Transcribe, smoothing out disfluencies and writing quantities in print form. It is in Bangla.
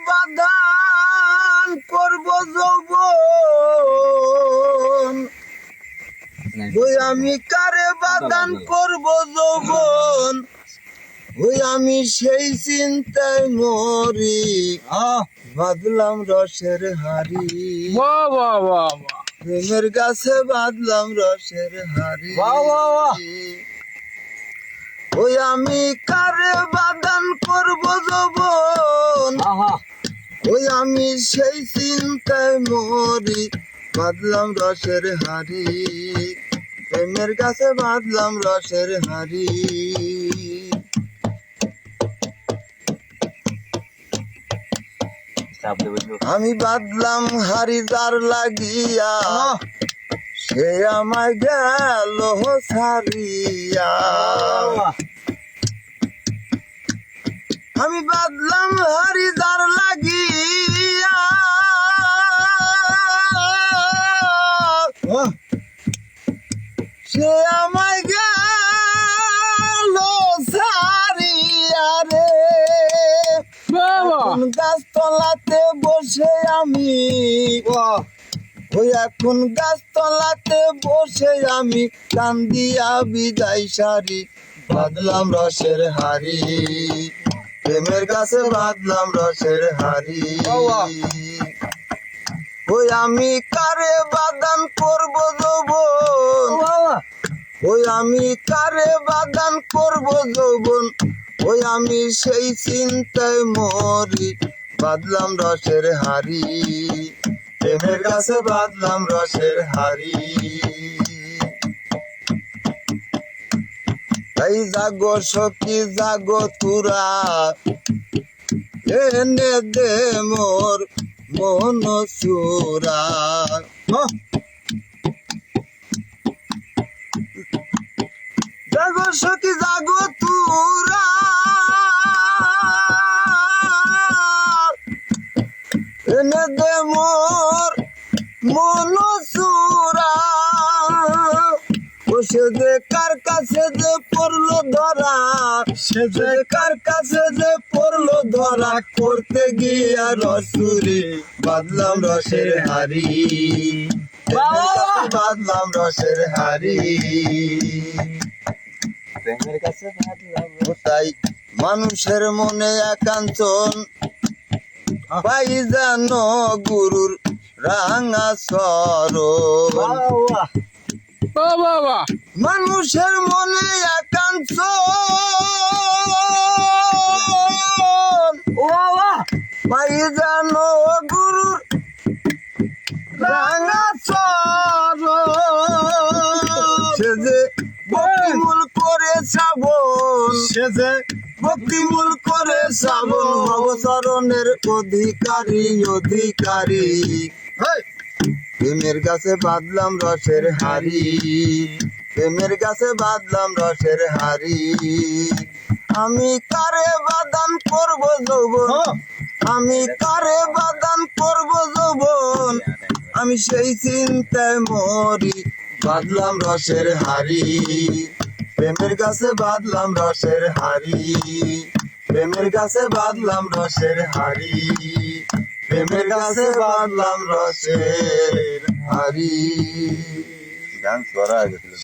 বাদান করব যৌবন, ওই আমি কারে বাদান করব যৌবন, ওই আমি সেই চিন্তায় মরি, বাঁধলাম রসের হাড়ি। প্রেমের গাছে বাঁধলাম রসের হাড়ি। ওই আমি কারে বাদান করব যৌবন, ওই আমি সেই চিন্তায় মরি, বাঁধলাম রসের হাড়ি। প্রেমের গাছে বাঁধলাম রসের হাড়ি। আমি বাঁধলাম হাড়ি যার লাগিয়া, সে আমায় গেল ছাড়িয়া। আমি বাঁধলাম হাড়ি যার লাগিয়া, সে আমায় গেল ছাড়িয়া রে। গাছতলাতে বসে আমি, ওই এখন গাছতলাতে বসে আমি, কান্দিয়া বিদায় সারি, বাঁধলাম রসের হাড়ি। প্রেমের গাছে বাঁধলাম রসের হাড়ি। ওই আমি কারে বাদান করব যৌবন, ওই আমি কারে বাদান করব যৌবন, ওই আমি সেই চিন্তায় মরি, বাঁধলাম রসের হাড়ি। প্রেমের গাছে বাঁধলাম রসের হাড়ি। তাই জাগো সখী জাগো তুরা, এনে দে মোর মন চূরা। জাগো সখী জাগো তুরা, এনে দে মোর মন চূরা। সে যে কার কাছে যে পড়লো ধরা, সে যে কার কাছে যে পড়লো ধরা, করতে গিয়া রসুরি, বাঁধলাম রসের হাড়ি। বাঁধলাম রসের হাড়ি। প্রেমের কাছে বাঁধলাম। তাই মানুষের মনে একাঞ্চন পাই যেন গুরুর রাঙা চরণ। মানুষের মনে একাঞ্চন পাই যেন গুরুর রাঙা চরণ। সে যে ভক্তিমূল করে শ্রাবণ, সে যে ভক্তিমূল করে শ্রাবণ, ভবচরণের অধিকারী অধিকারী। প্রেমের গাছে বাঁধলাম রসের হাড়ি। প্রেমের গাছে বাঁধলাম রসের হাড়ি। আমি কারে বাদান করব যৌবন, আমি কারে বাদান করব যৌবন, আমি সেই চিন্তায় মরি, বাঁধলাম রসের হাড়ি। প্রেমের গাছে বাঁধলাম রসের হাড়ি। প্রেমের গাছে বাঁধলাম রসের হাড়ি। প্রেমের গাছে বাঁধলাম রসের হাড়ি। ডান্স করা গেছিল।